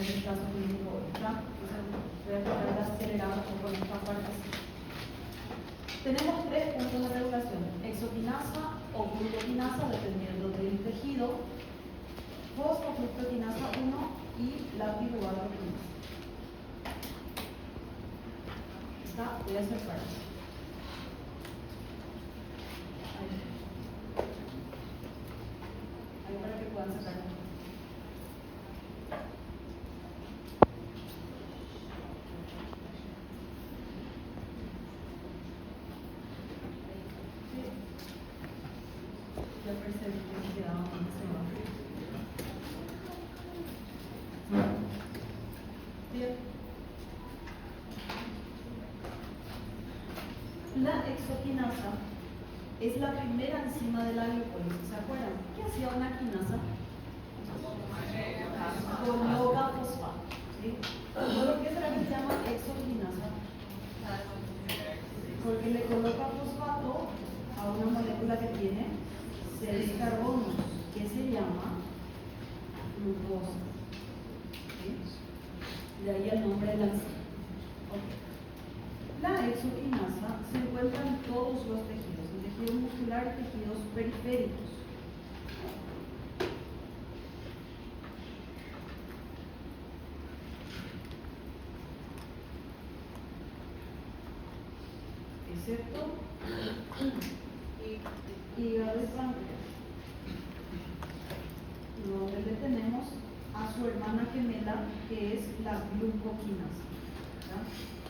poner el caso clínico ahorita. Voy a tratar de acelerar un poco esta parte. Tenemos 3 puntos de regulación: exoquinasa o glucoquinasa, dependiendo del tejido, fosfofructoquinasa 1 y la piruvaroquinasa. ¿Está? Voy a hacer para. Ahí para que puedan sacar. Ya percibí que se quedaba más bien. La exoquinasa es la primera enzima de la glucólisis. ¿Se acuerdan? ¿Qué hacía una quinasa? Coloca fosfato. ¿Sí? ¿Por qué será que se llama exoquinasa? Porque le coloca fosfato a una molécula que tiene 6 carbonos, que se llama glucosa. ¿Sí? De ahí el nombre de la enzima. Okay. La exoquinasa se encuentra en todos los tejidos, en tejido muscular y tejidos periféricos. Excepto hígado y páncreas, donde le tenemos a su hermana gemela, que es la glucoquinasa. ¿Ya?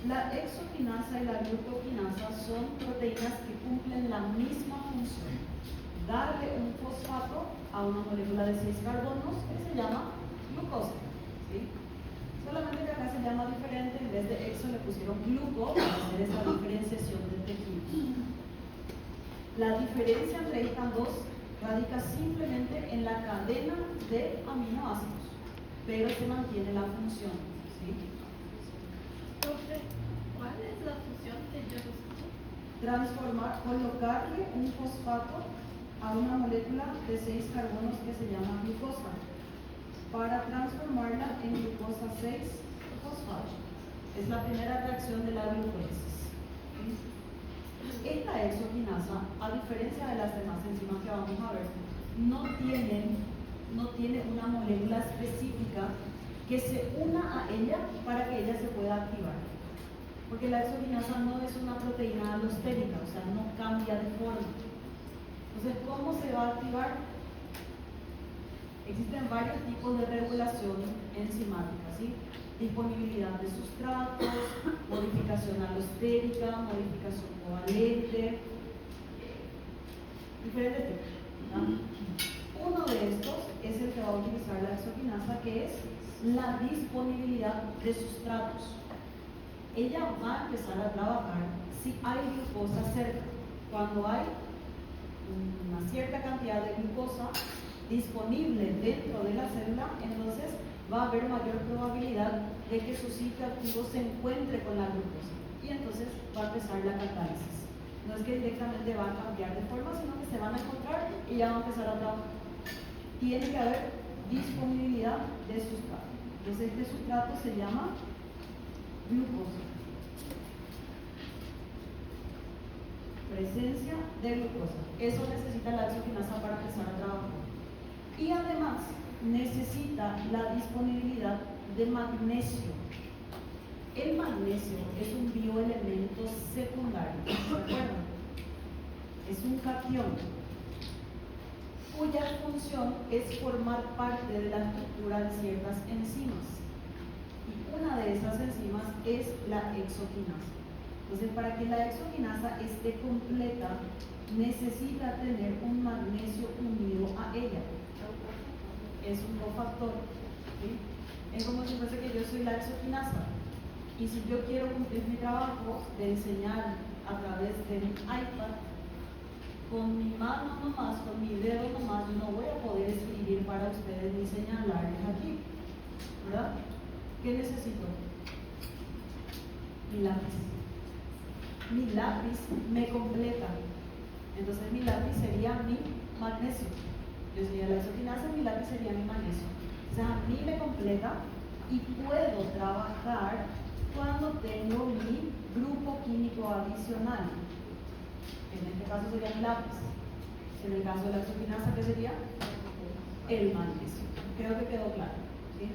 La exoquinasa y la glucoquinasa son proteínas que cumplen la misma función: darle un fosfato a una molécula de 6 carbonos que se llama glucosa. ¿Sí? Solamente que acá se llama diferente, en vez de exo le pusieron gluco para hacer esa diferenciación del tejido. La diferencia entre estas dos radica simplemente en la cadena de aminoácidos, pero se mantiene la función. ¿Sí? ¿Cuál es la función que yo escucho? Transformar, colocarle un fosfato a una molécula de 6 carbonos que se llama glucosa, para transformarla en glucosa 6-fosfato. Es la primera reacción de la glucólisis. Esta exoquinasa, a diferencia de las demás enzimas que vamos a ver, no tiene una molécula específica que se una a ella para que ella se pueda activar. Porque la exoquinasa no es una proteína alostérica, o sea, no cambia de forma. Entonces, ¿cómo se va a activar? Existen varios tipos de regulación enzimática, ¿sí? Disponibilidad de sustratos, modificación alostérica, modificación covalente, diferentes tipos. ¿No? Uno de estos es el que va a utilizar la exoquinasa, que es la disponibilidad de sustratos. Ella va a empezar a trabajar si hay glucosa cerca. Cuando hay una cierta cantidad de glucosa disponible dentro de la célula, entonces va a haber mayor probabilidad de que su sitio activo se encuentre con la glucosa, y entonces va a empezar la catálisis. No es que directamente va a cambiar de forma, sino que se van a encontrar y ya va a empezar a trabajar. Tiene que haber disponibilidad de sustrato. Entonces este sustrato se llama glucosa. Presencia de glucosa. Eso necesita la exoquinasa para empezar a trabajar. Y además necesita la disponibilidad de magnesio. El magnesio es un bioelemento secundario, ¿se acuerdan? Es un catión cuya función es formar parte de la estructura de ciertas enzimas. Y una de esas enzimas es la exoquinasa. Entonces, para que la exoquinasa esté completa, necesita tener un magnesio unido a ella. Es un cofactor. ¿Sí? Es como si fuese que yo soy la exoquinasa. Y si yo quiero cumplir mi trabajo de enseñar a través de mi iPad, con mi mano nomás, con mi dedo nomás, yo no voy a poder escribir para ustedes ni señalarles aquí, ¿verdad? ¿Qué necesito? Mi lápiz. Mi lápiz me completa. Entonces mi lápiz sería mi magnesio. Yo sería la exoquinasa, mi lápiz sería mi magnesio. O sea, a mí me completa y puedo trabajar cuando tengo mi grupo químico adicional. En este caso sería el lápiz. En el caso de la exoquinasa, ¿qué sería? El magnesio. Creo que quedó claro, ¿sí?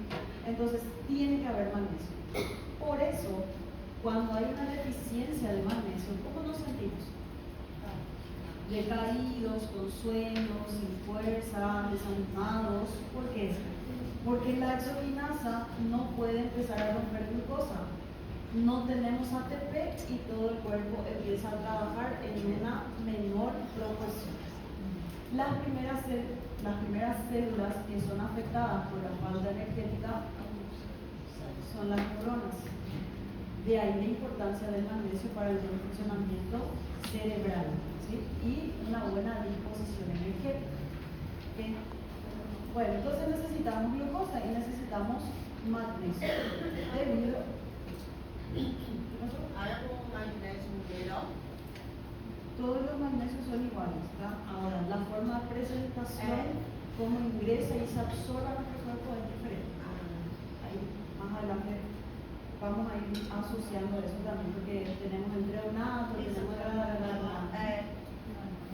Entonces, tiene que haber magnesio. Por eso, cuando hay una deficiencia de magnesio, ¿cómo nos sentimos? Decaídos, con sueños, sin fuerza, desanimados. ¿Por qué? Porque la exoquinasa no puede empezar a romper glucosa. No tenemos ATP y todo el cuerpo empieza a trabajar en una menor proporción. Las primeras células que son afectadas por la falta energética son las neuronas. De ahí la importancia del magnesio para el buen funcionamiento cerebral, ¿sí? Y una buena disposición energética. ¿Okay? Bueno, entonces necesitamos glucosa y necesitamos magnesio. Debido Ahora como magnesio pero todos los magnesios son iguales, ¿tá? Ahora, la forma de presentación, cómo ingresa y se absorbe a nuestro cuerpo es diferente. Ahí, más adelante, vamos a ir asociando eso también, porque tenemos el treonato, tenemos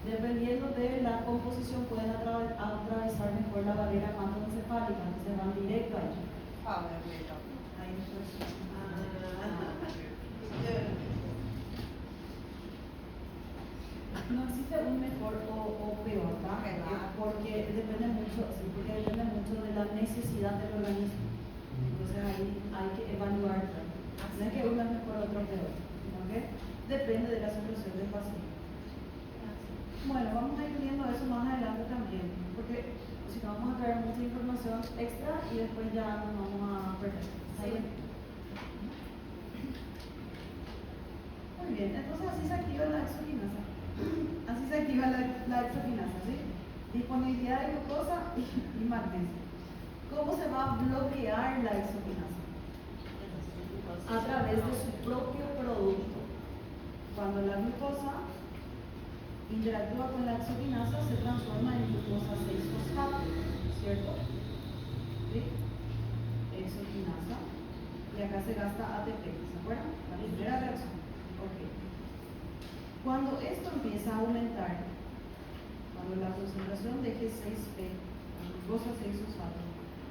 dependiendo de la composición, pueden atravesar mejor la barrera hematoencefálica, que se van directo ahí. Ahí después. No existe un mejor o peor, ¿verdad? Porque depende mucho, sí, porque depende mucho de la necesidad del organismo. Entonces ahí hay que evaluar. No es que uno es mejor, otro peor, ¿okay? Depende de la situación del paciente. Bueno, vamos a ir viendo eso más adelante también, porque si no vamos a traer mucha información extra y después ya nos vamos a perder. ¿Está bien? Muy bien, entonces así se activa la exoquinasa. Así se activa la exoquinasa, ¿sí? Disponibilidad de glucosa y magnesio. ¿Cómo se va a bloquear la exoquinasa? A través de su propio producto. Cuando la glucosa interactúa con la exoquinasa, se transforma en glucosa 6-fosfato, ¿cierto? ¿Sí? Exoquinasa. Y acá se gasta ATP, ¿se acuerdan? La primera reacción. Ok. Cuando esto empieza a aumentar, cuando la concentración de G6P, la glucosa 6-fosfato,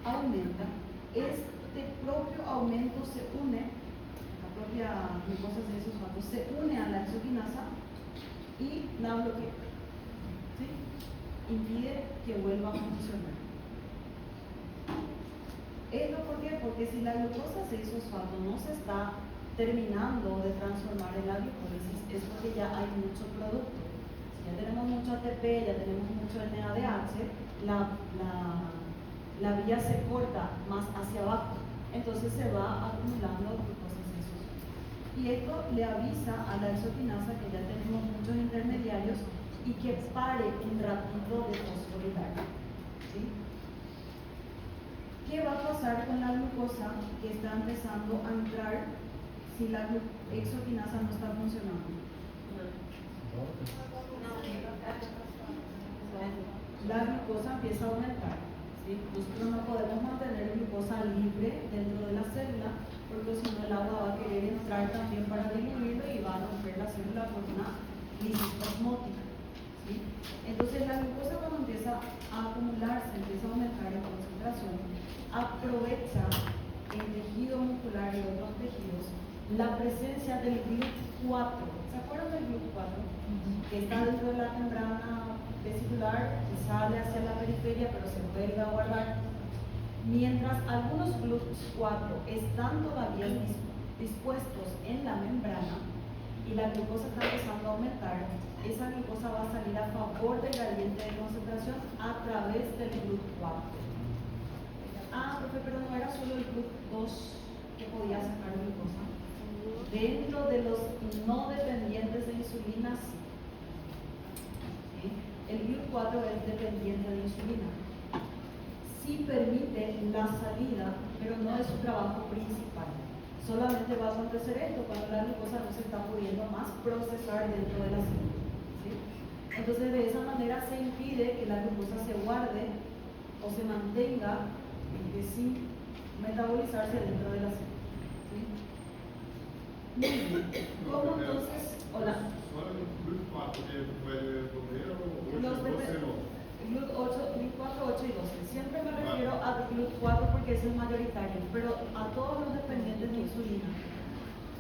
aumenta, este propio aumento se une, la propia glucosa 6-fosfato se une a la exoquinasa y la bloquea, ¿sí? Impide que vuelva a funcionar. ¿Esto por qué? Porque si la glucosa 6-fosfato no se está terminando de transformar en la glucólisis, es porque ya hay mucho producto. Si ya tenemos mucho ATP, ya tenemos mucho NADH, la vía se corta más hacia abajo, entonces se va acumulando glucosa 6-fosfato. Y esto le avisa a la exoquinasa que ya tenemos muchos intermediarios y que pare un ratito de fosforilar. ¿Sí? ¿Qué va a pasar con la glucosa que está empezando a entrar si la exoquinasa no está funcionando? La glucosa empieza a aumentar, ¿sí? Nosotros no podemos mantener glucosa libre dentro de la célula, porque si no el agua va a querer entrar también para diluirlo y va a romper la célula por una lisis osmótica, ¿sí? Entonces la glucosa, cuando empieza a acumularse, empieza a aumentar en concentración, aprovecha en tejido muscular y otros tejidos la presencia del GLUT4. ¿Se acuerdan del GLUT4? Que está dentro de la membrana vesicular y sale hacia la periferia, pero se vuelve a guardar. Mientras algunos GLUT4 están todavía dispuestos en la membrana y la glucosa está empezando a aumentar, esa glucosa va a salir a favor del gradiente de concentración a través del GLUT4. Ah, profe, pero no era solo el GLUT2 que podía sacar glucosa. Dentro de los no dependientes de insulina, sí. ¿Sí? El GLUT4 es dependiente de insulina. Sí permite la salida, pero no es su trabajo principal. Solamente va a acontecer esto cuando la glucosa no se está pudiendo más procesar dentro de la célula. ¿Sí? Entonces, de esa manera se impide que la glucosa se guarde o se mantenga sin metabolizarse dentro de la célula. ¿Sí? Muy bien. ¿Cómo entonces? Hola. ¿Solo el GLUT4 que puede comer o Los 12 no? GLUT4, 8 y 12. Siempre me refiero a GLUT4 porque es el mayoritario, pero a todos los dependientes de insulina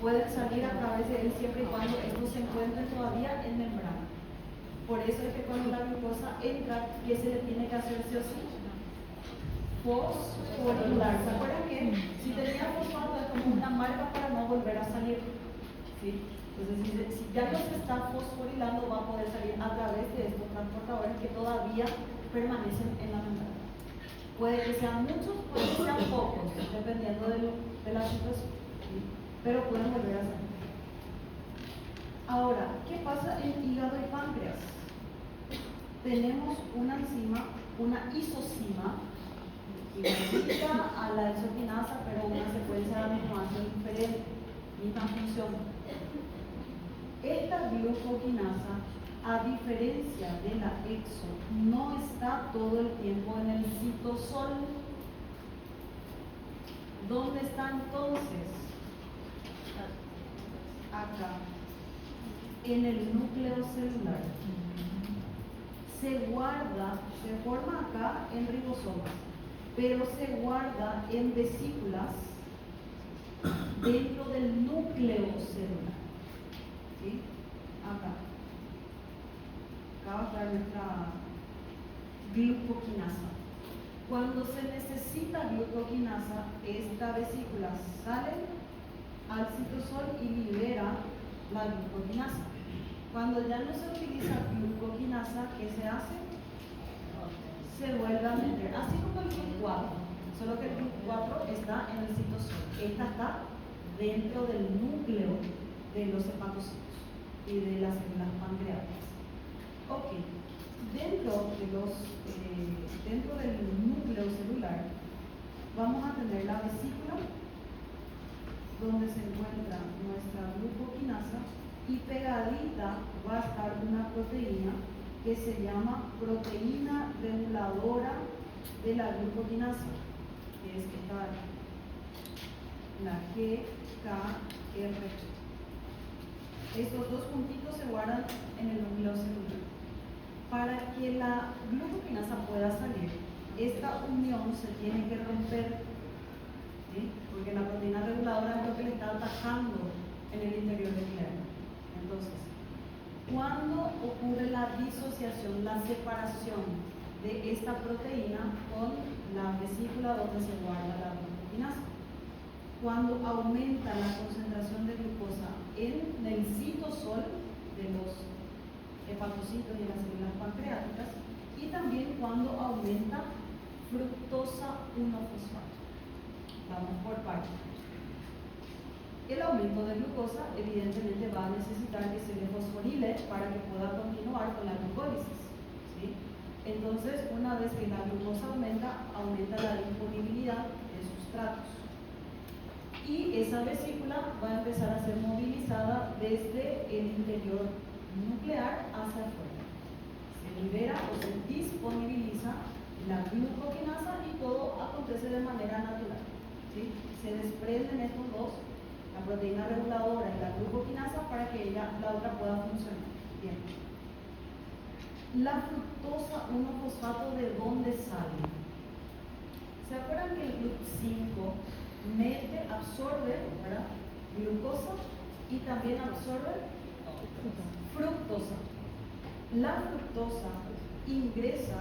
pueden salir a través de él siempre y cuando estos se encuentren todavía en membrana. Por eso es que cuando la glucosa entra, ¿qué se le tiene que hacer sí o sí? Fosforilar. ¿Se acuerdan que si tenía fosfato es como una marca para no volver a salir? ¿Sí? Entonces, si ya no se está fosforilando, va a poder salir a través de estos transportadores que todavía permanecen en la membrana. Puede que sean muchos, puede que sean pocos, dependiendo de la situación, ¿sí? Pero pueden volver a salir. Ahora, ¿qué pasa en hígado y páncreas? Tenemos una enzima, una isocima, igualita a la isoquinasa, pero una secuencia de aminoácidos diferente, misma función. Esta glucoquinasa, a diferencia de la exo, no está todo el tiempo en el citosol. ¿Dónde está entonces? Acá, en el núcleo celular. Se guarda, se forma acá en ribosomas, pero se guarda en vesículas dentro del núcleo celular. ¿Sí? Acá. Acá va a estar nuestra glucoquinasa. Cuando se necesita glucoquinasa, esta vesícula sale al citosol y libera la glucoquinasa. Cuando ya no se utiliza glucoquinasa, ¿qué se hace? Se vuelve a meter, así como el GLUT4, solo que el GLUT4 está en el citosol. Esta está dentro del núcleo de los hepatocitos y de las células pancreáticas. Ok, dentro del núcleo celular vamos a tener la vesícula donde se encuentra nuestra glucoquinasa y pegadita va a estar una proteína que se llama proteína reguladora de la glucoquinasa, que es esta, la GKR. Estos dos puntitos se guardan en el núcleo celular. Para que la glucoquinasa pueda salir, esta unión se tiene que romper, ¿sí? Porque la proteína reguladora es lo que le está atajando en el interior del hierro. Entonces, ¿cuándo ocurre la disociación, la separación de esta proteína con la vesícula donde se guarda la glucoquinasa? Cuando aumenta la concentración de glucosa en el citosol de los hepatocitos y las células pancreáticas, y también cuando aumenta fructosa 1-fosfato. Vamos por partes. El aumento de glucosa evidentemente va a necesitar que se le fosforile para que pueda continuar con la glucólisis, ¿sí? Entonces, una vez que la glucosa aumenta, aumenta la disponibilidad de sustratos. Y esa vesícula va a empezar a ser movilizada desde el interior nuclear hacia afuera. Se libera o se disponibiliza la glucoquinasa y todo acontece de manera natural, ¿sí? Se desprenden estos dos, la proteína reguladora y la glucoquinasa, para que la otra pueda funcionar. Bien. La fructosa 1-fosfato, ¿de dónde sale? ¿Se acuerdan que el GLUT5 absorbe, ¿verdad?, glucosa y también absorbe fructosa? La fructosa ingresa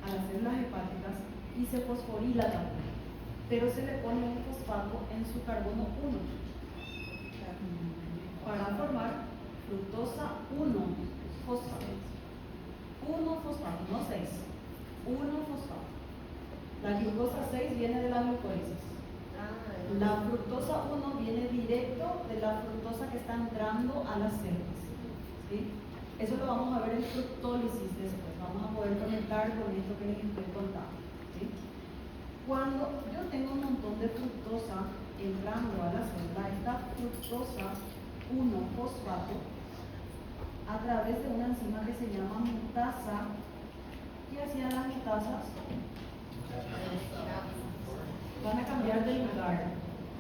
a las células hepáticas y se fosforila también, pero se le pone un fosfato en su carbono 1 para formar fructosa 1-fosfato. 1-fosfato, no 6. 1-fosfato. La glucosa 6 viene de la glucólisis. La fructosa 1 viene directo de la fructosa que está entrando a las células, ¿sí? Eso lo vamos a ver en fructólisis después. Vamos a poder conectar con esto que les estoy contando, ¿sí? Cuando yo tengo un montón de fructosa entrando a la célula, esta fructosa 1-fosfato, a través de una enzima que se llama mutasa, ¿qué hacían las mutasas? Van a cambiar de lugar.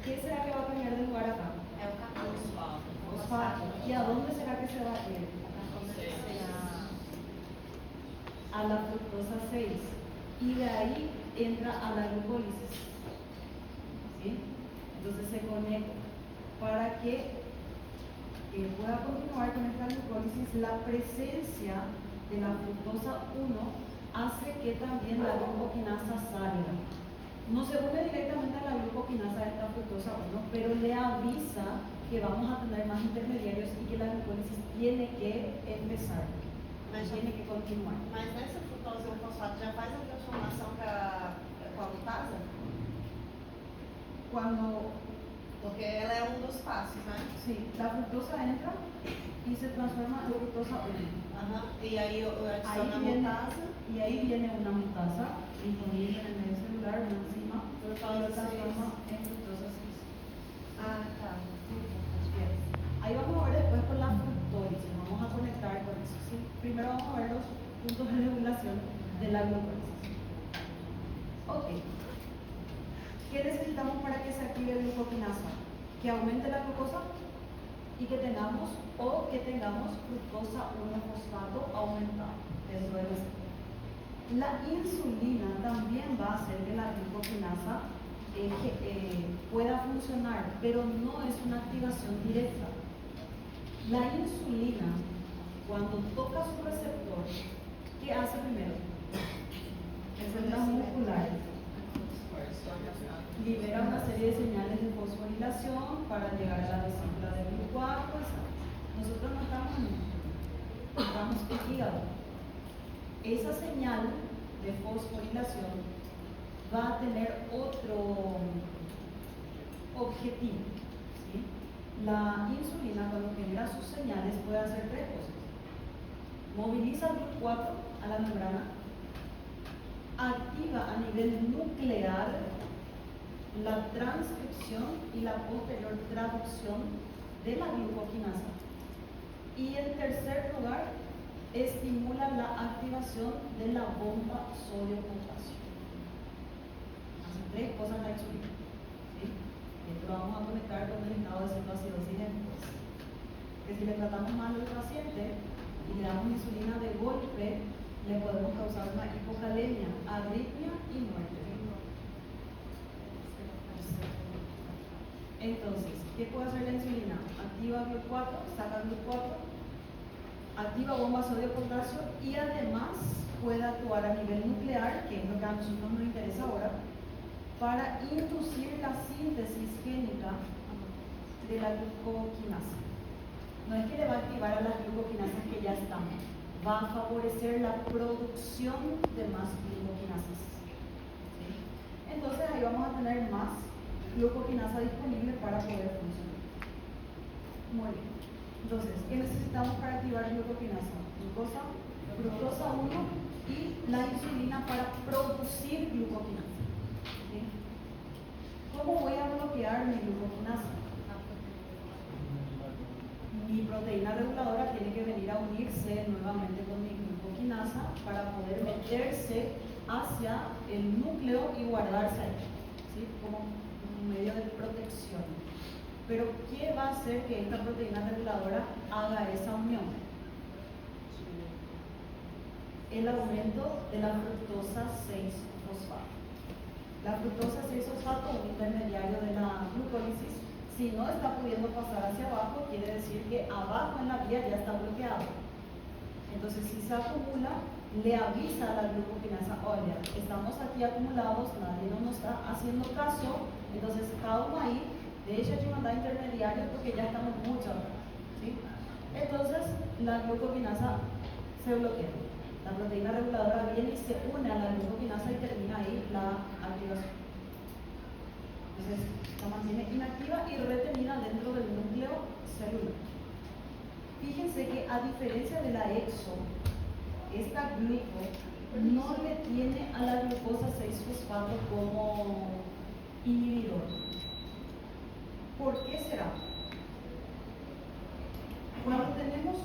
¿Qué será que va a cambiar de lugar acá? É o 14. Fosfato. ¿Y a dónde será que se va a ir? A la fructosa 6. Y de ahí entra a la glucólisis. ¿Sí? Entonces se conecta para que pueda continuar con esta glucólisis. La presencia de la fructosa 1 hace que también la glucoquinasa salga. No se une directamente a la glucoquinasa de esta fructosa 1, pero le avisa que vamos a tener más intermediarios y que la glucólisis tiene que empezar, tiene que continuar. Mas nessa frutose 1 fosfato já faz a transformação para a glutasa? Cuando Porque ela é um dos passos, né? sí, la fructosa entra y se transforma en fructosa 1. Aham. E aí eu Ahí adiciono a viene, glutasa. y ahí viene una mutasa disponible en el medio celular, una enzima, que lo transforma en fructosa 6. Ah, tá. Bien. Ahí vamos a ver después con la fructólisis, vamos a conectar con eso. ¿Sí? Primero vamos a ver los puntos de regulación de la glucólisis. Ok. ¿Qué necesitamos para que se active la glucoquinasa? Que aumente la glucosa y que tengamos fructosa 1-fosfato aumentado dentro de la célula. La insulina también va a hacer que la glucoquinasa pueda funcionar, pero no es una activación directa. La insulina, cuando toca su receptor, ¿qué hace primero? En células musculares libera una serie de señales de fosforilación para llegar a la vesícula del glucoato. Nosotros no estamos en el hígado. Esa señal de fosforilación va a tener otro objetivo. ¿Sí? La insulina, cuando genera sus señales, puede hacer tres cosas. Moviliza el glucoato a la membrana, activa a nivel nuclear la transcripción y la posterior traducción de la glucoquinasa. Y en tercer lugar, estimula la activación de la bomba sodio-potasio. Hace tres cosas la insulina. ¿Sí? Esto lo vamos a conectar con el estado de cetoacidosis después. Que si le tratamos mal al paciente y le damos insulina de golpe, le podemos causar una hipocalemia, arritmia y muerte. Entonces, ¿qué puede hacer la insulina? Activa glucoato, saca glucoato, activa bomba sodio-potasio y además puede actuar a nivel nuclear, que es lo que a nosotros nos interesa ahora, para inducir la síntesis génica de la glucoquinasa. No es que le va a activar a las glucoquinasas que ya están, va a favorecer la producción de más glucoquinasas. ¿Sí? Entonces ahí vamos a tener más glucoquinasa disponible para poder funcionar. Muy bien. Entonces, ¿qué necesitamos para activar glucoquinasa? Glucosa, fructosa 1 y la insulina para producir glucoquinasa. ¿Sí? ¿Cómo voy a bloquear mi glucoquinasa? Mi proteína reguladora tiene que venir a unirse nuevamente con mi glucoquinasa para poder meterse hacia el núcleo y guardarse ahí, ¿sí? Como un medio de protección. Pero ¿qué va a hacer que esta proteína reguladora haga esa unión? El aumento de la fructosa 6-fosfato. La fructosa 6-fosfato, un intermediario de la glucólisis, si no está pudiendo pasar hacia abajo, quiere decir que abajo en la vía ya está bloqueado. Entonces, si se acumula, le avisa a la glucoquinasa: oye, estamos aquí acumulados, nadie nos está haciendo caso, entonces cada uno ahí, de hecho hay que mandar intermediarios porque ya estamos mucho atrás, ¿sí? Entonces, la glucoquinasa se bloquea. La proteína reguladora viene y se une a la glucoquinasa y termina ahí la activación. Entonces, la mantiene inactiva y retenida dentro del núcleo celular. Fíjense que a diferencia de la exo, esta glico no le tiene a la glucosa 6-fosfato como inhibidor. ¿Por qué será? Cuando tenemos...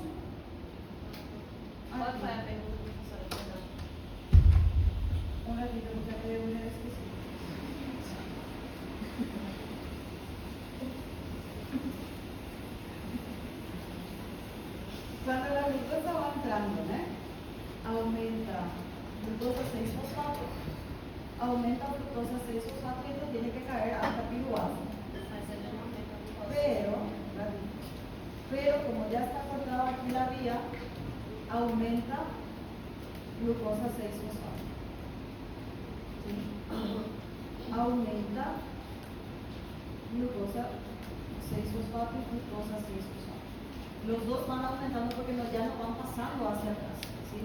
¿Cuál fue la pregunta, profesora? Perdón. Un ratito, ya te debo cambio, ¿no? Aumenta glucosa 6-fosfato, aumenta fructosa 6-fosfato y esto tiene que caer hasta piruvato. Pero como ya está cortado aquí la vía, aumenta glucosa 6-fosfato. ¿Sí? Aumenta glucosa 6-fosfato y fructosa 6-fosfato. Los dos van aumentando porque ya no van pasando hacia atrás. ¿Sí?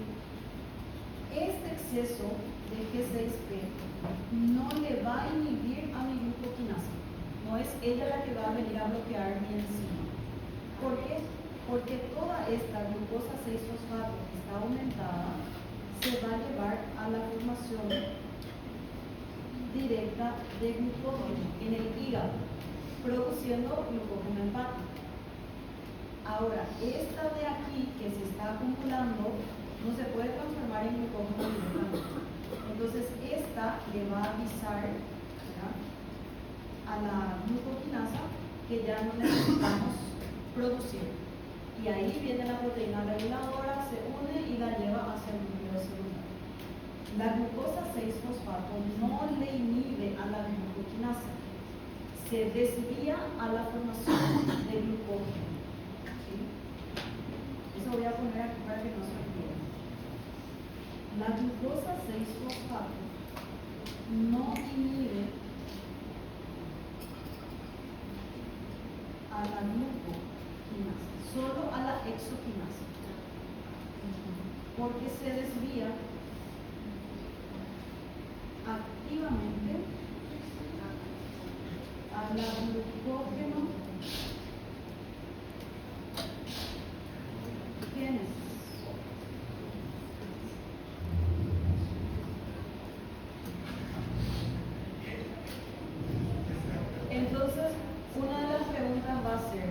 Este exceso de G6P no le va a inhibir a mi glucoquinasa. No es ella la que va a venir a bloquear mi enzima. ¿Por qué? Porque toda esta glucosa 6-fosfato que está aumentada se va a llevar a la formación directa de glucógeno en el hígado, produciendo glucógeno hepático. Ahora, esta de aquí que se está acumulando no se puede transformar en glucógeno directamente. Entonces, esta le va a avisar, ¿verdad?, a la glucoquinasa que ya no necesitamos producir. Y ahí viene la proteína reguladora, se une y la lleva hacia el núcleo celular. La glucosa 6-fosfato no le inhibe a la glucoquinasa, se desvía a la formación de glucógeno. ¿Sí? Eso voy a poner aquí para que no se olvide. La glucosa 6-fosfato no inhibe a la glucoquinasa, solo a la exoquinasa, porque se desvía activamente a la glucógeno génesis. Entonces, una de las preguntas va a ser,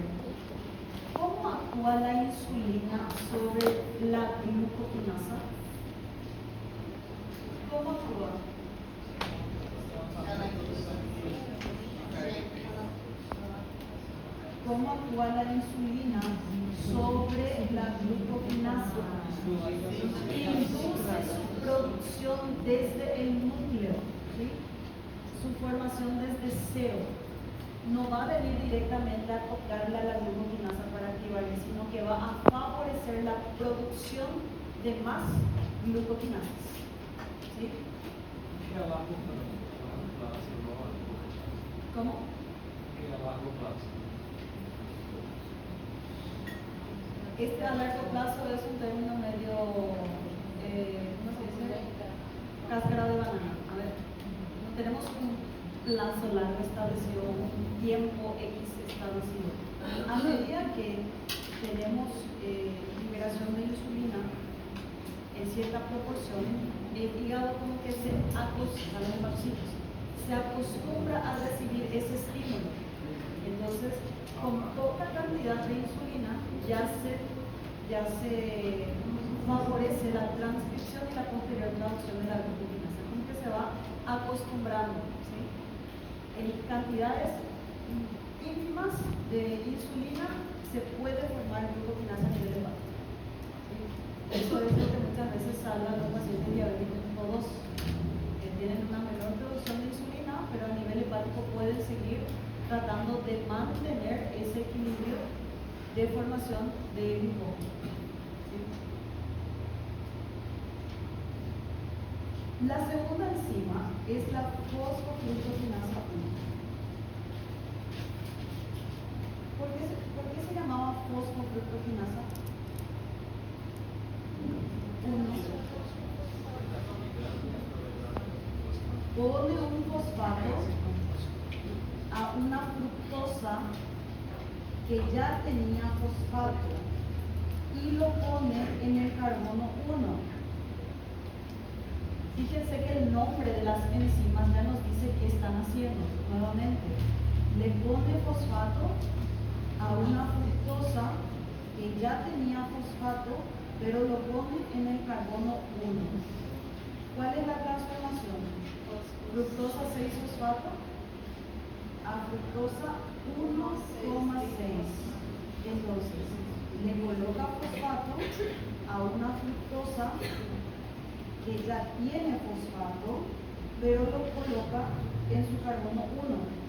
¿cómo actúa la insulina sobre la glucoquinasa? ¿Cómo actúa? ¿Cómo actúa la insulina sobre la glucoquinasa? Induce su producción desde el núcleo, ¿sí?, su formación desde cero. No va a venir directamente a tocarle a la glucoquinasa para activarle, sino que va a favorecer la producción de más glucoquinasas. ¿Sí? ¿Cómo? Este a largo plazo es un término medio, ¿cómo se dice? Cáscara de banana. A ver, no tenemos un plazo largo establecido, un tiempo X establecido. A medida que tenemos liberación de insulina en cierta proporción, el hígado como que se acostumbra a recibir ese estímulo. Entonces, con poca cantidad de insulina ya se favorece la transcripción y la posterior traducción de la glucoquinasa, como que se va acostumbrando, ¿sí? En cantidades ínfimas de insulina se puede formar glucoquinasa a nivel hepático. ¿Sí? Eso es lo que muchas veces salva a los pacientes diabéticos, todos tienen una menor producción de insulina, pero a nivel hepático pueden seguir tratando de mantener ese equilibrio de formación de glucógeno. ¿Sí? La segunda enzima es la fosfoglucosinasa 1. ¿Por qué se llamaba fosfoglucosinasa 1? Pone un fosfato a una fructosa que ya tenía fosfato y lo pone en el carbono 1. Fíjense que el nombre de las enzimas ya nos dice qué están haciendo. Nuevamente, le pone fosfato a una fructosa que ya tenía fosfato, pero lo pone en el carbono 1. ¿Cuál es la transformación? Fructosa 6-fosfato a fructosa 1,6. Entonces, le coloca fosfato a una fructosa que ya tiene fosfato, pero lo coloca en su carbono 1.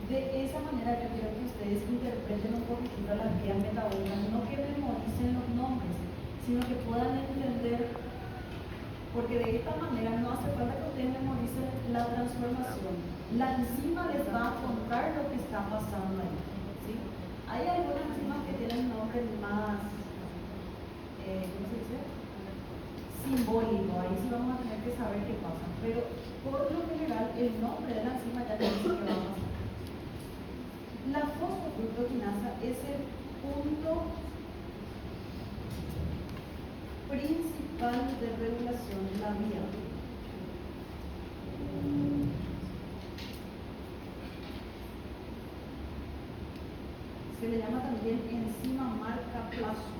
De esa manera yo quiero que ustedes interpreten un poquitito la vía metabólica, no que memoricen los nombres, sino que puedan entender, porque de esta manera no hace falta que ustedes memoricen la transformación. La enzima les va a contar lo que está pasando ahí. ¿Sí? Hay algunas enzimas que tienen nombres más, ¿cómo se dice? Simbólico, ahí sí vamos a tener que saber qué pasa, pero por lo general el nombre de la enzima ya nos dice qué va a pasar. La fosfofructoquinasa es el punto principal de regulación de la vía. Se le llama también enzima marcapaso,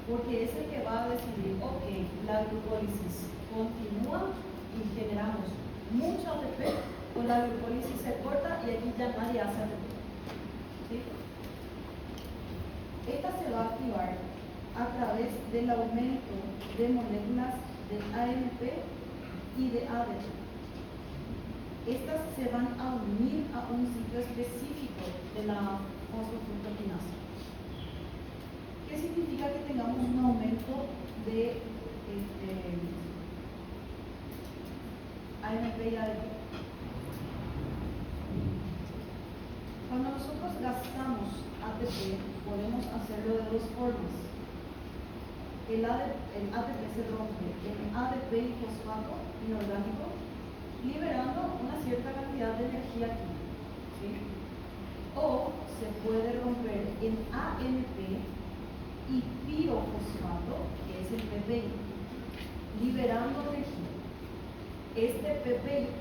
porque es el que va a decidir, ok, la glucólisis continúa y generamos mucho ATP, o la glucólisis se corta y aquí ya nadie hace ATP. ¿Sí? Esta se va a activar a través del aumento de moléculas de AMP y de ADP. Estas se van a unir a un sitio específico de la fosfofructoquinasa. ¿Qué significa que tengamos un aumento de AMP y ADP? Cuando nosotros gastamos ATP, podemos hacerlo de dos formas. El ATP se rompe en ADP y fosfato inorgánico, liberando una cierta cantidad de energía química. ¿Sí? O se puede romper en AMP y pirofosfato, que es el PPI, liberando energía. Este PPI,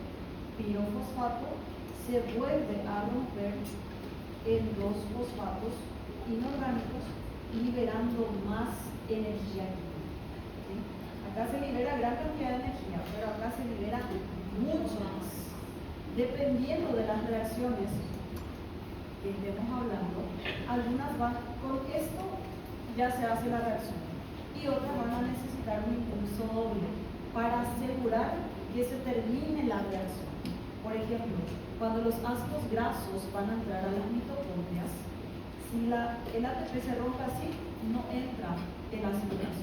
pirofosfato, se vuelve a romper en dos fosfatos inorgánicos, liberando más energía química. ¿Sí? Acá se libera gran cantidad de energía, pero acá se libera mucho más. Dependiendo de las reacciones que estemos hablando, algunas van con esto, ya se hace la reacción, y otras van a necesitar un impulso doble para asegurar que se termine la reacción. Por ejemplo, cuando los ácidos grasos van a entrar a las mitocondrias, si el ATP se rompe así, no entra el ácido graso.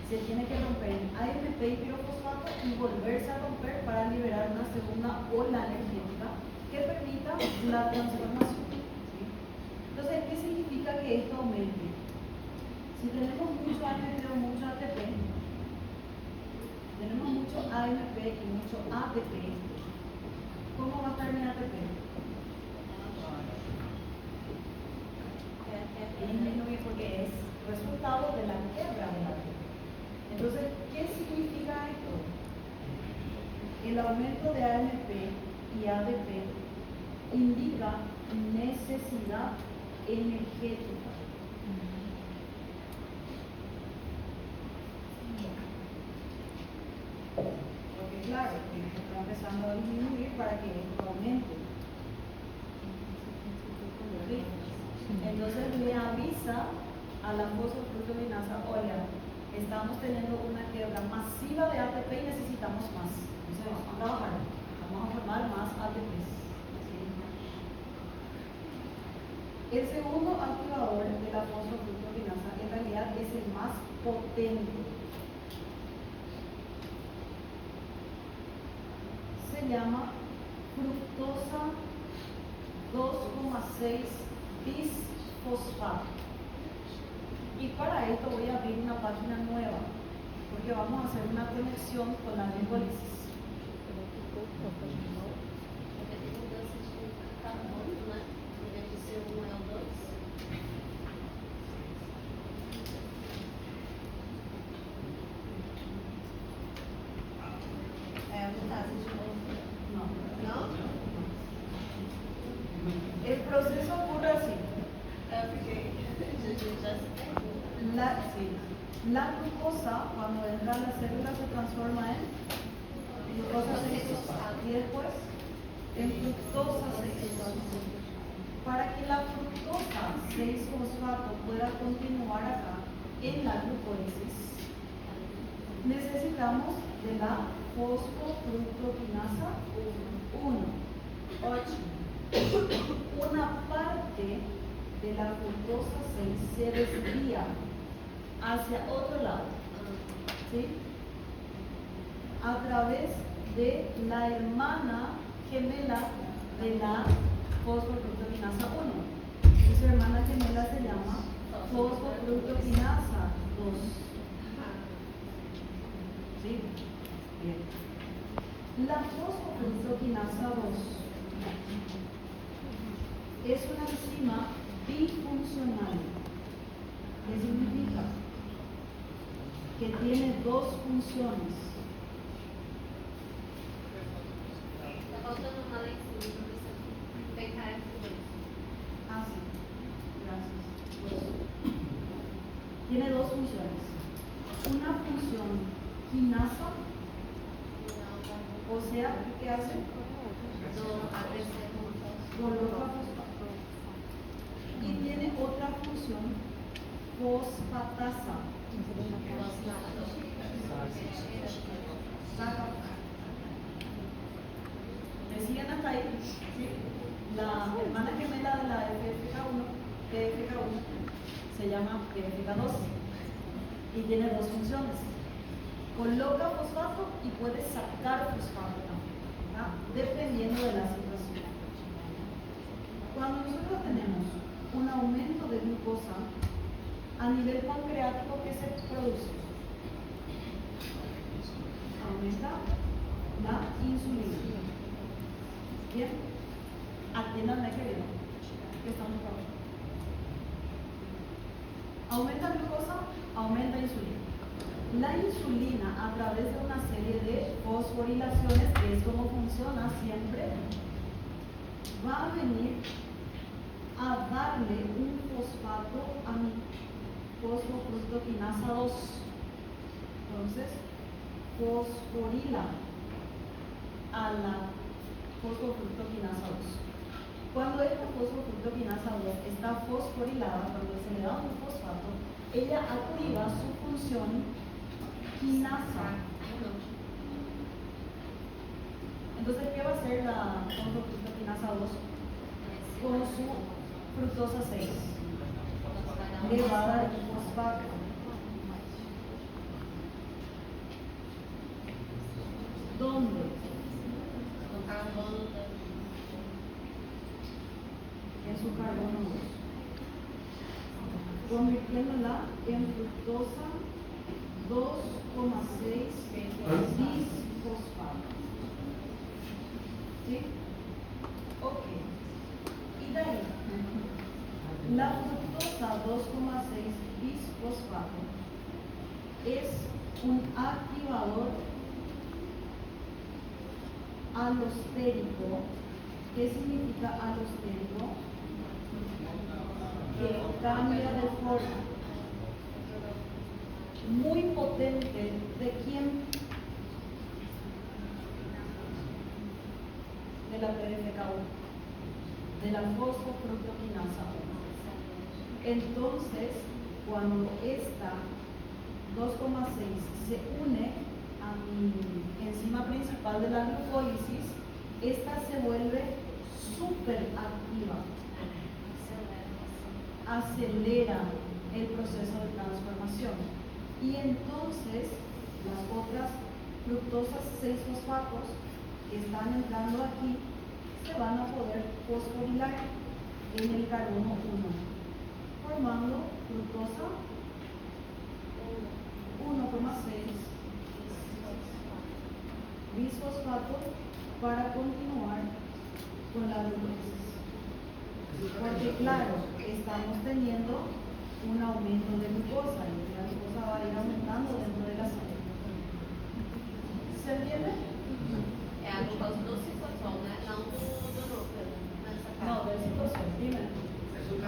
Se tiene que romper en AMP y pirofosfato y volverse a romper para liberar una segunda ola energética que permita la transformación. ¿Sí? Entonces, ¿qué significa que esto aumente? Si tenemos mucho AMP o mucho ATP, tenemos mucho AMP y mucho ATP, ¿cómo va a estar mi ATP? Disminuye porque es resultado de la quiebra del ATP. Entonces, ¿qué significa esto? El aumento de AMP y ADP indica necesidad energética. Porque claro, está empezando a disminuir para que esto aumente. ¿Sí? Entonces le avisa a la fosfofructoquinasa, oiga, estamos teniendo una quiebra masiva de ATP y necesitamos más. Entonces vamos a trabajar, vamos a formar más ATP. ¿Sí? El segundo activador de la fosfofructoquinasa en realidad es el más potente. Se llama fructosa 2,6 bisfosfato. Y para esto voy a abrir una página nueva, porque vamos a hacer una conexión con la glucólisis. Porque tem mudança de carbono, né? Em vez de ser um, é o 2. É a metade de novo. No. Não? El proceso ocurre así. É porque a gente já se perdeu. La glucosa, cuando entra en la célula, se transforma en glucosa 6 y después en fructosa 6. Para que la fructosa 6-fosfato pueda continuar acá en la glucólisis, necesitamos de la fosfofructoquinasa 1. Una parte de la fructosa 6 se desvía hacia otro lado, ¿sí? A través de la hermana gemela de la fosfofructoquinasa 1. Y su hermana gemela se llama fosfofructoquinasa 2. ¿Sí? Bien. La fosfofructoquinasa 2 es una enzima bifuncional. ¿Qué significa? Que tiene dos funciones. Está faltando uma lá em cima, PKF2. Ah, sí. Gracias. Tiene dos funciones. Una función quinasa, o sea, ¿qué hace? Coloca fosfato. Y tiene otra función fosfatasa. Saca. ¿Me siguen hasta ahí? ¿Sí? La hermana gemela de la PFK1 se llama PFK2 y tiene dos funciones. Coloca fosfato y puede sacar fosfato también, ¿verdad? Dependiendo de la situación. Cuando nosotros tenemos un aumento de glucosa a nivel pancreático, ¿qué se produce? Aumenta la insulina. Bien, atiéndanme que bien, que estamos trabajando. Aumenta glucosa, aumenta insulina. La insulina, a través de una serie de fosforilaciones, que es como funciona siempre, va a venir a darle un fosfato a mi fosfofructoquinasa 2. Entonces, fosforila a la fosfofructoquinasa 2. Cuando esta fosfofructoquinasa 2 está fosforilada, cuando se le da un fosfato, ella activa su función quinasa. Entonces, ¿qué va a hacer la fosfofructoquinasa 2 con su fructosa 6? Le va a dar un fosfato. ¿Dónde? En su carbono 2, convirtiéndola en fructosa 2,6 bisfosfato. ¿Sí? Ok. Y de ahí, la fructosa 2,6 bisfosfato es un activador alostérico. ¿Qué significa alostérico? Que cambia de forma. Muy potente. ¿De quién? De la PFK1, de la fosfofructoquinasa 1. Entonces, cuando esta 2,6 se une a mi enzima principal de la glucólisis, esta se vuelve súper activa, acelera el proceso de transformación y entonces las otras fructosas 6-fosfatos que están entrando aquí se van a poder fosforilar en el carbono 1, formando fructosa 1,6 bisfosfato para continuar con la glucólisis. Porque claro, estamos teniendo un aumento de glucosa y la glucosa va a ir aumentando dentro de la sangre. ¿Se entiende? É a glucose do citosol, né? Não do núcleo. Nessa parte. No, del citosol, dime. Es un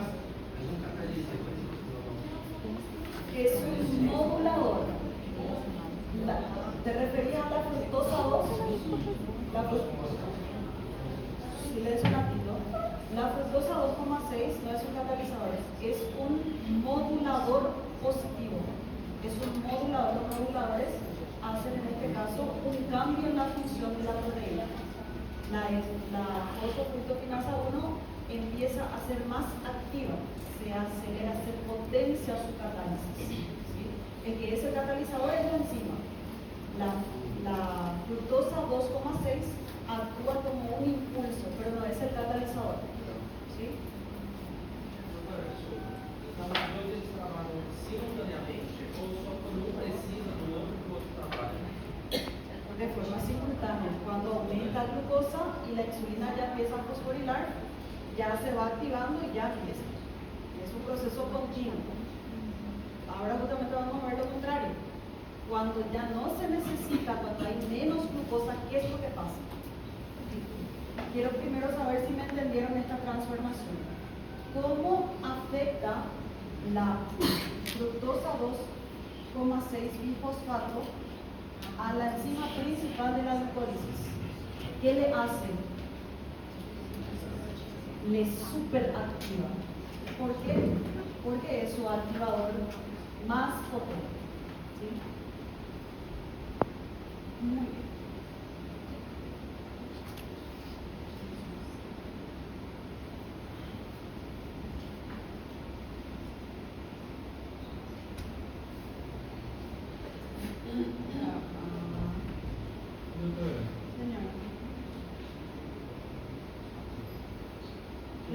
catalítico. Es un modulador. ¿Te referías a la fructosa 2? La fructosa. decirles un ratito, la fructosa 2,6 no es un catalizador, es un modulador positivo. Es un modulador. Los moduladores hacen en este caso un cambio en la función de la proteína. La fosfofructoquinasa 1 empieza a ser más activa, se acelera, se potencia su catálisis. ¿Sí? El que es el catalizador es la enzima. La fructosa 2,6 actúa como un impulso, pero no es el catalizador. ¿Sí? Agora, então, os dois eles trabalham simultaneamente ou só quando um precisa do outro que o outro trabalha? De forma simultánea. Cuando aumenta la glucosa y la insulina ya empieza a fosforilar, ya se va activando y ya empieza. Es un proceso continuo. Ahora justamente vamos a ver lo contrario. Cuando ya no se necesita, cuando hay menos glucosa, ¿qué es lo que pasa? Quiero primero saber si me entendieron esta transformación. ¿Cómo afecta la fructosa 2,6 bifosfato a la enzima principal de la glucólisis? ¿Qué le hace? Le superactiva. ¿Por qué? Porque es su activador más potente. ¿Sí? Muy bien. Doutora, Señora.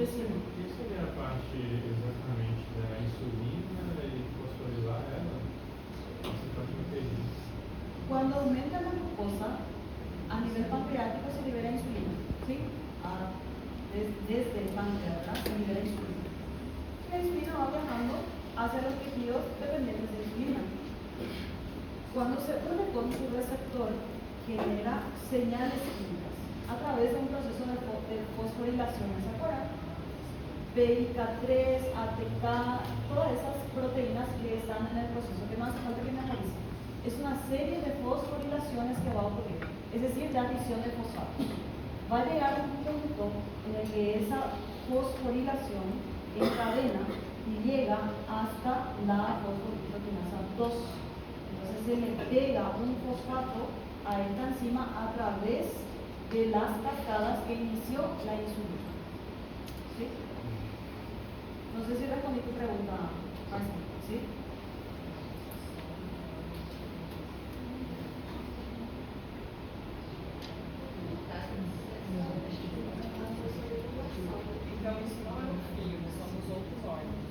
o que seria a parte exatamente da insulina e fosforilar ela? Essa parte não entendi. Cuando aumenta la glucosa, a nivel pancreático se libera insulina, ¿sí? Desde el páncreas, ¿verdad? Se libera insulina. La insulina va viajando hacia los tejidos dependientes de insulina. Cuando se une con su receptor, genera señales químicas a través de un proceso de fosforilación, ¿se acuerdan? PIK3, ATK, todas esas proteínas que están en el proceso. ¿Qué más falta que me analicen? Es una serie de fosforilaciones que va a ocurrir, es decir, de adición de fosfato. Va a llegar un punto en el que esa fosforilación encadena y llega hasta la fosfofructoquinasa 2. Entonces se le pega un fosfato a esta enzima a través de las cascadas que inició la insulina. ¿Sí? No sé si respondí tu pregunta, Marcelo, ¿sí? Então, isso não é um fio, são os outros órgãos.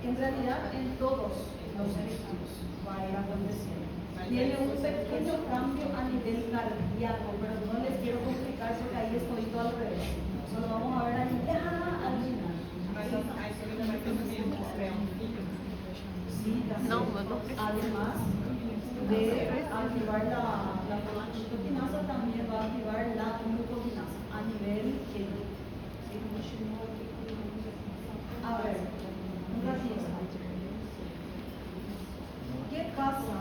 En realidad, en todos los seres vivos va a ir aconteciendo. Tiene un pequeño cambio a nivel cardíaco, pero no les quiero complicar porque ahí estoy todo al revés. Solo vamos a ver ahí ya al final. Mas a insulina vai produzir um fio. Sí, también. Además de activar la fosfofructoquinasa, también va a activar la glucosinasa a nivel químico. ¿Sí? A ver, un ratito. ¿Qué pasa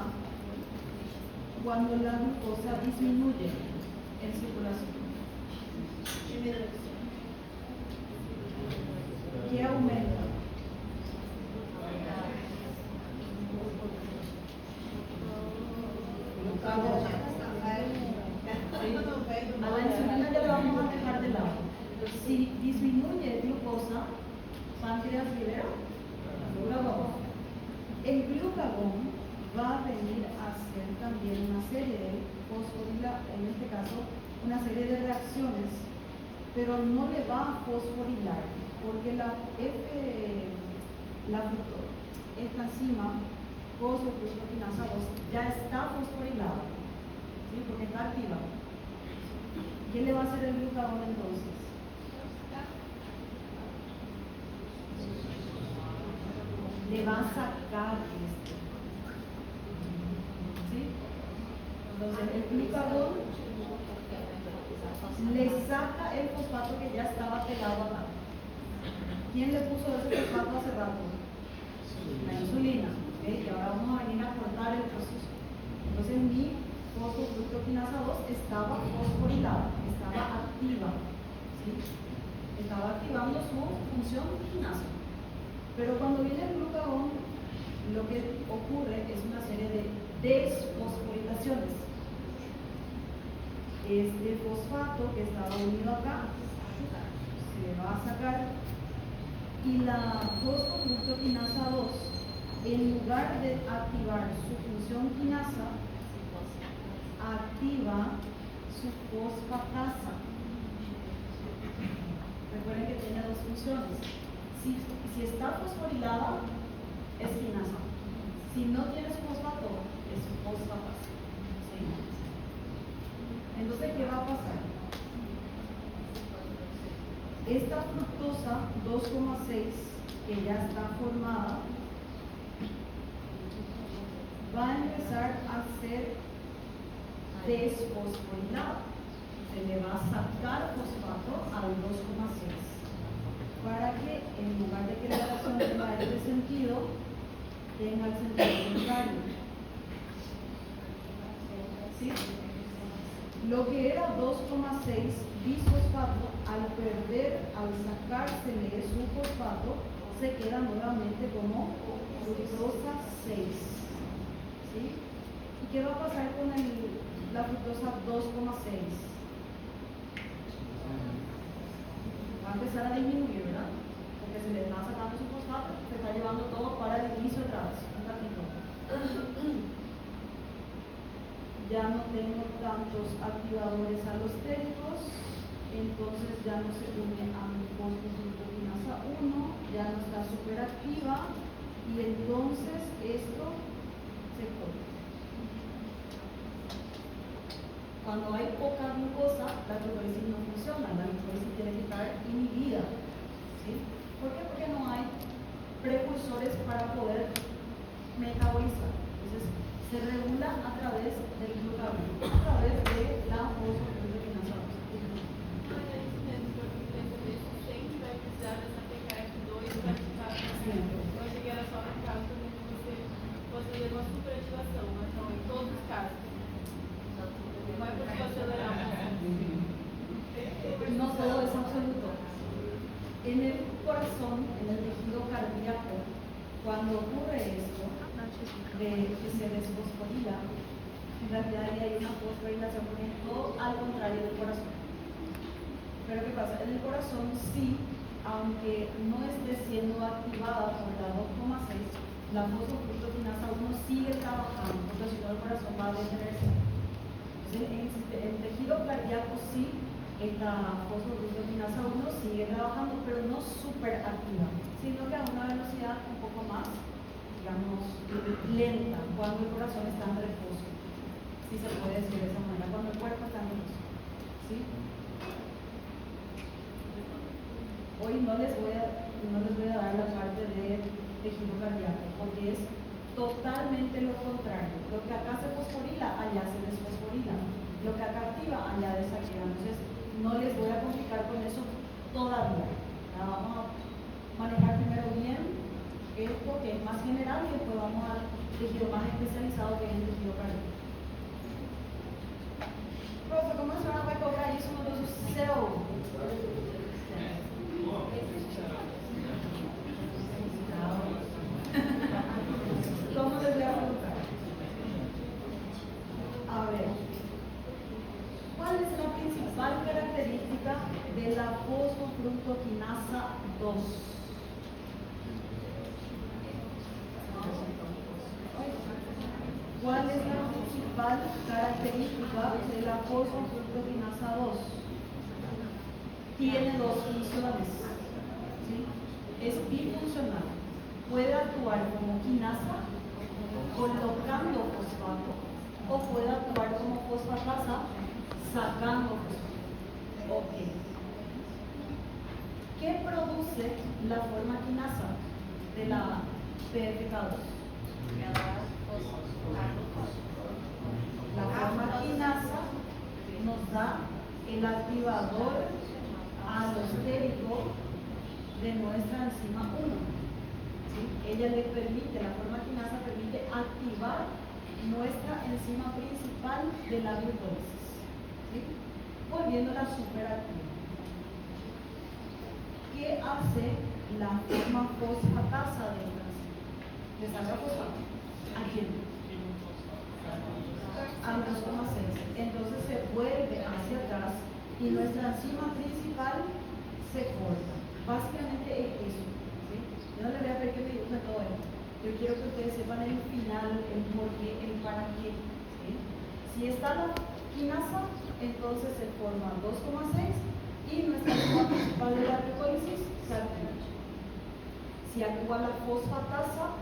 cuando la glucosa disminuye en circulación? ¿Qué aumenta? A la insulina ya la vamos a dejar de lado. Si disminuye glucosa, páncreas libera glucagón. El glucagón va a venir a hacer también una serie de en este caso, una serie de reacciones, pero no le va a fosforilar, porque esta enzima fosfofructoquinasa 2 ya está fosforilada, ¿sí? Porque está activa. ¿Qué le va a hacer el glucagón entonces? Le va a sacar esto. ¿Sí? Entonces el glucagón le saca el fosfato que ya estaba pegado acá. ¿Quién le puso ese fosfato hace rato? La insulina. ¿Okay? Y ahora vamos a venir a cortar el proceso. Entonces mi fosfofructoquinasa 2 estaba fosforilada, estaba activa, ¿sí? Estaba activando su función quinasa. Pero cuando viene el glucagón, lo que ocurre es una serie de desfosforilaciones. Este fosfato que estaba unido acá se va a sacar y la fosfofructoquinasa 2, en lugar de activar su función quinasa, activa su fosfatasa. Recuerden que tiene dos funciones. Si está fosforilada, es quinasa. Si no tienes fosfato, es fosfatasa. ¿Sí? Entonces, ¿qué va a pasar? Esta fructosa 2,6, que ya está formada, va a empezar a ser desfosforilada. Se le va a sacar fosfato al 2,6 para que en lugar de que la reacción tenga este sentido, tenga el sentido contrario. ¿Sí? Lo que era 2,6 bisfosfato, al sacársele su fosfato, se queda nuevamente como fructosa 6. ¿Sí? ¿Y qué va a pasar con la fructosa 2,6? Va a empezar a disminuir, ¿verdad? Porque se le está sacando su fosfato, se está llevando todo para el inicio otra vez. Un ratito. Ya no tengo tantos activadores alostéricos, entonces ya no se une a mi fosfofructoquinasa 1, ya no está súper activa y entonces esto se corta. Cuando hay poca glucosa, la glucólisis no funciona, la glucólisis tiene que estar inhibida. ¿Sí? ¿Por qué? Porque no hay precursores para poder metabolizar. Entonces, se regula a través del glucagón, a través de la fosfofructoquinasa 2. Sempre vai precisar dessa PKF2 para ficar. Eu achei que era só no caso que você fosse fazer uma superativação, mas não em todos os casos. Não é porque você acelerar No todo es absoluto. En el corazón, en el tejido cardíaco, cuando ocurre esto, de que se desfosforila, en realidad ahí hay una fosforilación, porque es todo al contrario del corazón. Pero ¿qué pasa? En el corazón sí, aunque no esté siendo activada por la 2,6, la fosfofructoquinasa 1 sigue trabajando, porque si no el corazón va a detenerse. Entonces, en el tejido cardíaco sí, esta fosfofructoquinasa 1 sigue trabajando, pero no súper activa, sino que a una velocidad un poco más, digamos, lenta, cuando el corazón está en reposo. Si se puede decir de esa manera, cuando el cuerpo está en reposo. ¿Sí? Hoy no les voy a dar la parte de tejido cardíaco, porque es totalmente lo contrario. Lo que acá se fosforila, allá se desfosforila. Lo que acá activa, allá desactiva. Entonces, no les voy a complicar con eso todavía. Ya vamos a manejar primero bien esto que es más general y después vamos al tejido más especializado que es el tejido cardíaco. Profe, ¿cómo se van a cobrar isso no do céu? ¿Cómo les voy a preguntar? A ver, ¿cuál es la principal característica de la fosfofructoquinasa 2? ¿Cuál es la principal característica de la fosfofructoquinasa 2? Tiene dos funciones. ¿Sí? Es bifuncional. Puede actuar como quinasa, colocando fosfato, o puede actuar como fosfatasa, sacando fosfato. Ok. ¿Qué produce la forma quinasa de la PFK2? La forma quinasa nos da el activador alostérico de nuestra enzima 1. ¿Sí? Ella le permite, la forma quinasa permite activar nuestra enzima principal de la glucólisis. ¿sí? Volviéndola superactiva. ¿Qué hace la forma fosfatasa de esta enzima? ¿Le saca fosfato? ¿A quién? Al 2,6. Entonces se vuelve hacia atrás y nuestra enzima principal se corta. Básicamente es eso. ¿Sí? Yo no le voy a pedir que me dibuje todo esto. Yo quiero que ustedes sepan el final, el por qué, el para qué. ¿Sí? Si está la quinasa, entonces se forma 2,6 y nuestra enzima principal de la glucólisis se altera. Si actúa la fosfatasa,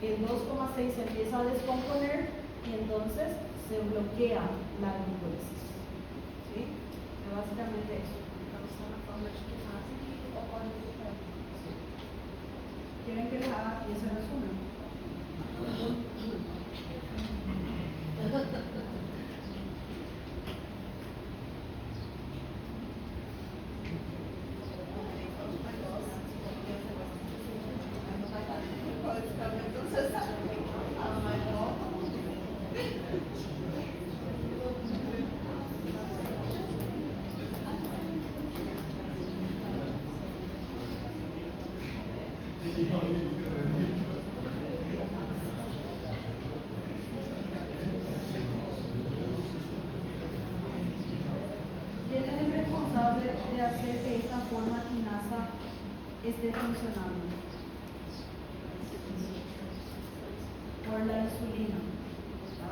el 2,6 se empieza a descomponer y entonces se bloquea la glucólisis. ¿Sí? Pero básicamente eso. ¿Quieren que les haga ese resumen? ¿Quién es el responsable de hacer que esta forma quinasa esté funcionando? Por la insulina. ¿Está?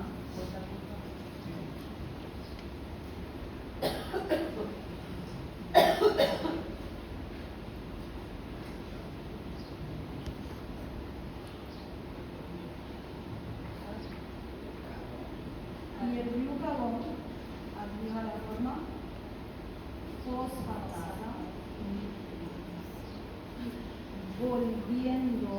Y el glucagón activa la forma fosfatasa, volviendo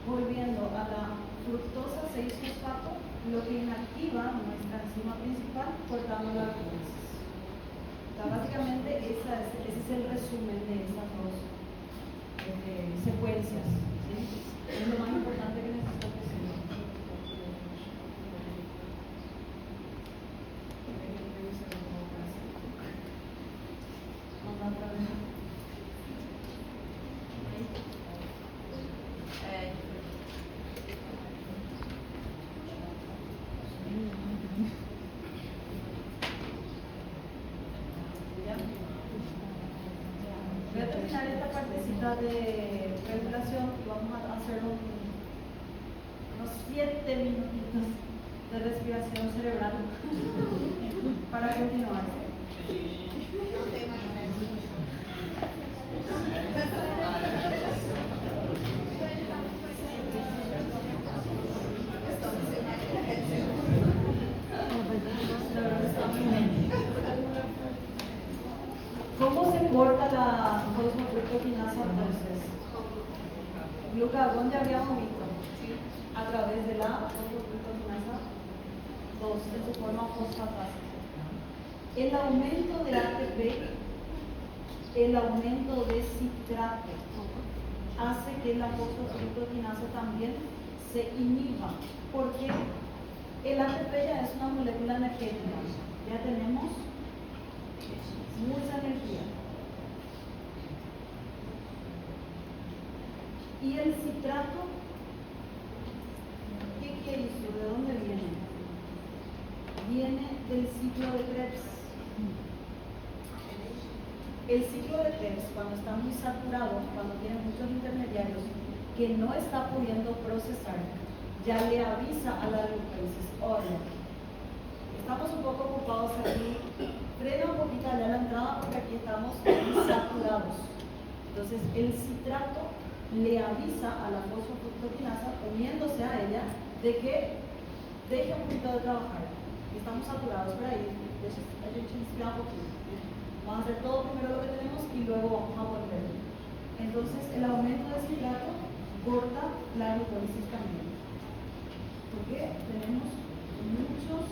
volviendo a la fructosa 6-fosfato, lo que inactiva nuestra enzima principal cortando la glucólisis. O sea, básicamente ese es el resumen de estas dos secuencias. ¿Sí? Es lo más importante que necesito que sepan. Otra vez. Voy a terminar esta partecita de regulación y vamos a hacer unos 7 minutitos de respiración cerebral para continuar. ¿Cómo se corta la fosfofructoquinasa entonces? Glucagón ya habíamos visto, ¿sí? A través de la fosfofructoquinasa 2 en su forma fosfatasa. El aumento de ATP, el aumento de citrato, hace que la fosfofructoquinasa también se inhiba, porque el ATP ya es una molécula energética, ya tenemos mucha energía. Y el citrato, ¿qué hizo? ¿De dónde viene? Viene del ciclo de Krebs. El ciclo de Krebs, cuando está muy saturado, cuando tiene muchos intermediarios que no está pudiendo procesar, ya le avisa a la glucólisis: oye, estamos un poco ocupados aquí, frena un poquito allá la entrada porque aquí estamos saturados. Entonces el citrato le avisa a la fosfofructoquinasa, uniéndose a ella, de que deje un poquito de trabajar. Estamos saturados por ahí, a gente inspira un poquito. Vamos a hacer todo primero lo que tenemos y luego vamos a volver. Entonces, el aumento de citrato corta la glucólisis también. Porque tenemos muchos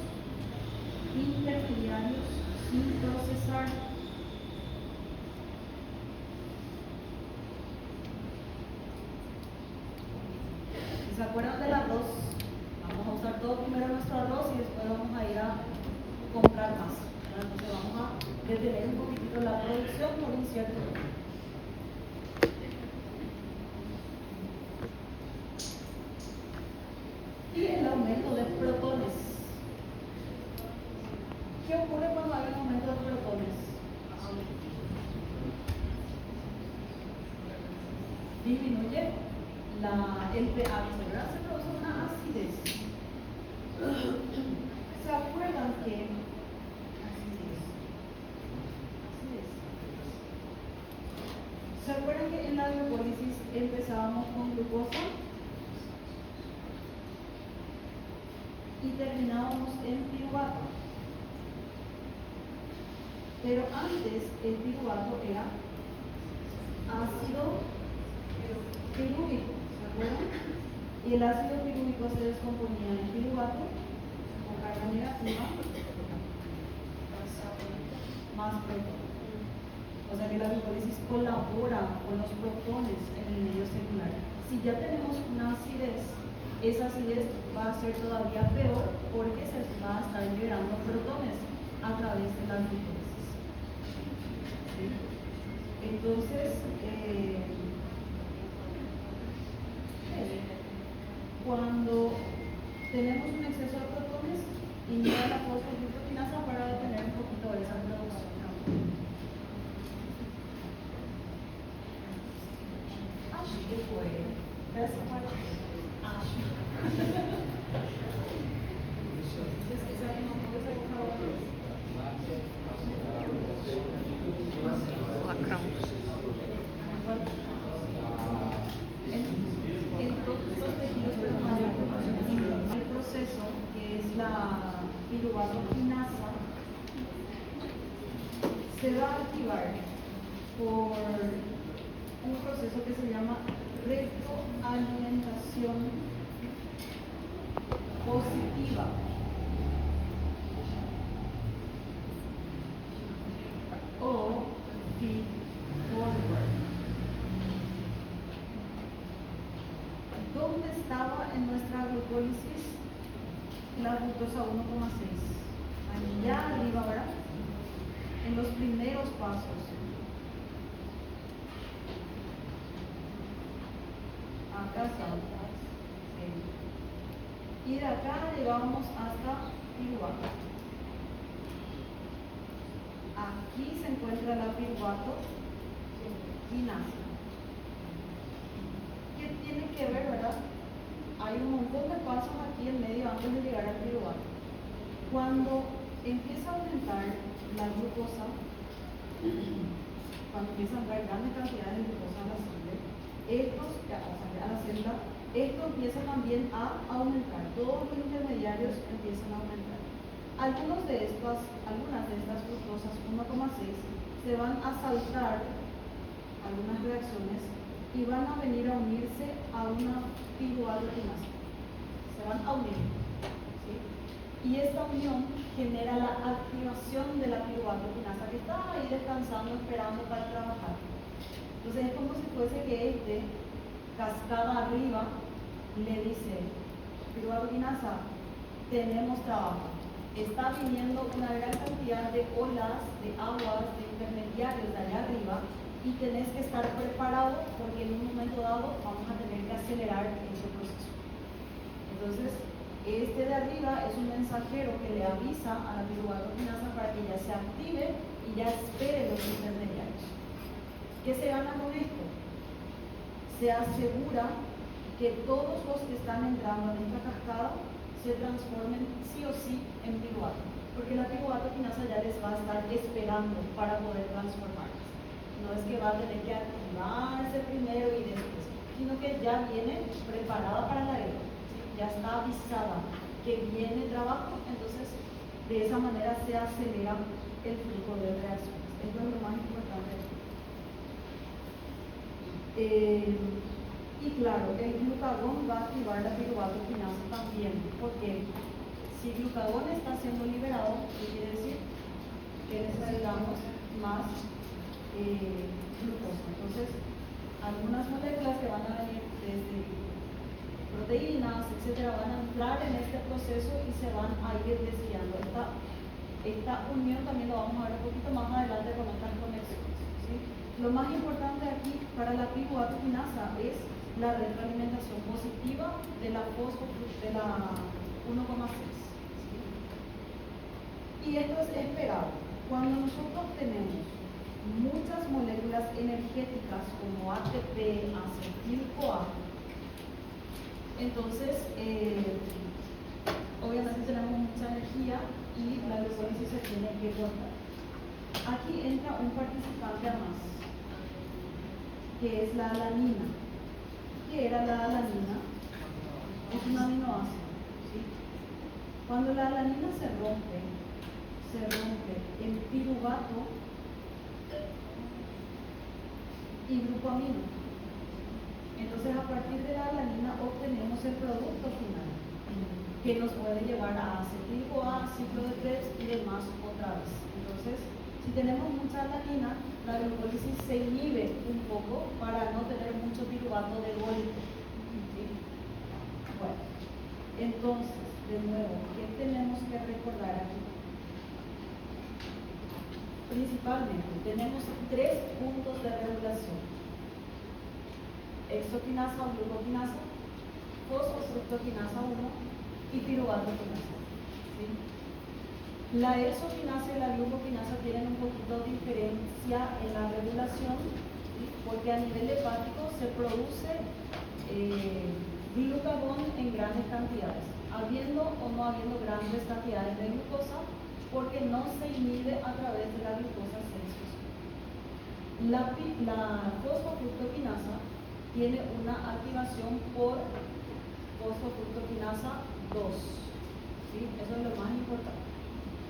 intermediarios sin procesar. ¿Se acuerdan del arroz? Vamos a usar todo primero nuestro arroz y después vamos a ir a comprar más. Entonces vamos a detener un poquitito la producción por un cierto tiempo. Y el aumento de protones. ¿Qué ocurre cuando hay un aumento de protones? Disminuye el pH, ¿verdad? Se produce una acidez. ¿Se acuerdan que ¿Se acuerdan que en la glucólisis empezábamos con glucosa y terminábamos en piruvato? Pero antes el piruvato era ácido pirúvico, ¿se acuerdan? Y el ácido pirúvico se descomponía en piruvato con carga negativa más protones. O sea que la glucólisis colabora con los protones en el medio celular. Si ya tenemos una acidez, esa acidez va a ser todavía peor porque se va a estar liberando protones a través de la glucólisis. ¿Sí? Entonces, cuando tenemos un exceso de protones, inhibe la fosfoglucosinasa para detener un poquito de esa producción. ¿Qué fue? Gracias, María. En todos los tejidos primarios, el proceso que es la piruvato-quinasa se va a activar por un proceso que se llama retroalimentación positiva. O feed forward. ¿Dónde estaba en nuestra glucólisis la fructosa 1,6? Allá arriba, ¿verdad? En los primeros pasos. Acá está. Sí. Y de acá llegamos hasta piruvato. Aquí se encuentra la piruvato quinasa. ¿Qué tiene que ver, verdad? Hay un montón de pasos aquí en medio antes de llegar al piruvato. Cuando empieza a aumentar la glucosa, cuando empieza a entrar grandes cantidades de glucosa a la sangre, a la célula, esto empieza también a aumentar. Todos los intermediarios empiezan a aumentar. Algunas de estas fructosas 1,6 se van a saltar algunas reacciones y van a venir a unirse a una piruvato-quinasa. Se van a unir. ¿Sí? Y esta unión genera la activación de la piruvato-quinasa que está ahí descansando, esperando para trabajar. Entonces es como si fuese que cascada arriba, le dice: piruvato-quinasa, tenemos trabajo. Está viniendo una gran cantidad de olas, de aguas, de intermediarios de allá arriba, y tenés que estar preparado porque en un momento dado vamos a tener que acelerar este proceso. Entonces, este de arriba es un mensajero que le avisa a la piruvato-quinasa para que ya se active y ya espere los intermediarios. ¿Qué se gana con esto? Se asegura que todos los que están entrando en esta cascada se transformen sí o sí en piruvato, porque la piruvato-quinasa ya les va a estar esperando para poder transformarse. No es que va a tener que activarse primero y después, sino que ya viene preparada para la guerra, ¿sí? Ya está avisada que viene trabajo, entonces de esa manera se acelera el flujo de reacciones. Esto es lo más importante. Y claro, el glucagón va a activar la piruvato quinasa también, porque si glucagón está siendo liberado, ¿qué quiere decir? Que necesitamos más glucosa. Entonces, algunas moléculas que van a venir desde proteínas, etcétera, van a entrar en este proceso y se van a ir desviando. Esta unión también lo vamos a ver un poquito más adelante con otras conexiones, ¿sí? Lo más importante aquí para la piruvato quinasa es la retroalimentación positiva de la de la 1,6. ¿Sí? Y esto es esperado. Cuando nosotros tenemos muchas moléculas energéticas como ATP, acetil-CoA, entonces obviamente tenemos mucha energía y la glucólisis se tiene que cortar. Aquí entra un participante a más, que es la alanina. ¿Qué era la alanina? Es un aminoácido, ¿sí? Cuando la alanina se rompe en piruvato y grupo amino. Entonces, a partir de la alanina obtenemos el producto final, que nos puede llevar a acetil-CoA, ciclo de Krebs y demás otra vez. Entonces, si tenemos mucha alanina, la glucólisis se inhibe un poco para no tener mucho piruvato de golpe. ¿Sí? Bueno, entonces, de nuevo, ¿qué tenemos que recordar aquí? Principalmente, tenemos 3 puntos de regulación: exoquinasa o glucoquinasa, fosfofructoquinasa 1 y piruvato quinasa. ¿Sí? La exoquinasa y la glucoquinasa tienen un poquito de diferencia en la regulación, ¿sí? Porque a nivel hepático se produce glucagón en grandes cantidades, habiendo o no habiendo grandes cantidades de glucosa, porque no se inhibe a través de la glucosa 6-fosfato. La fosfofructoquinasa tiene una activación por fosfofructoquinasa 2, ¿sí? Eso es lo más importante.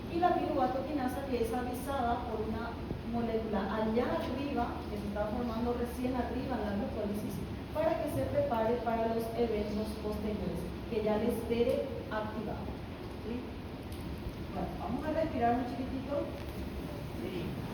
Y la piruvatoquinasa, que es avisada por una molécula allá arriba, que se está formando recién arriba en la glucólisis, para que se prepare para los eventos posteriores, que ya le esté activado. ¿Sí? Bueno, vamos a respirar un chiquitito.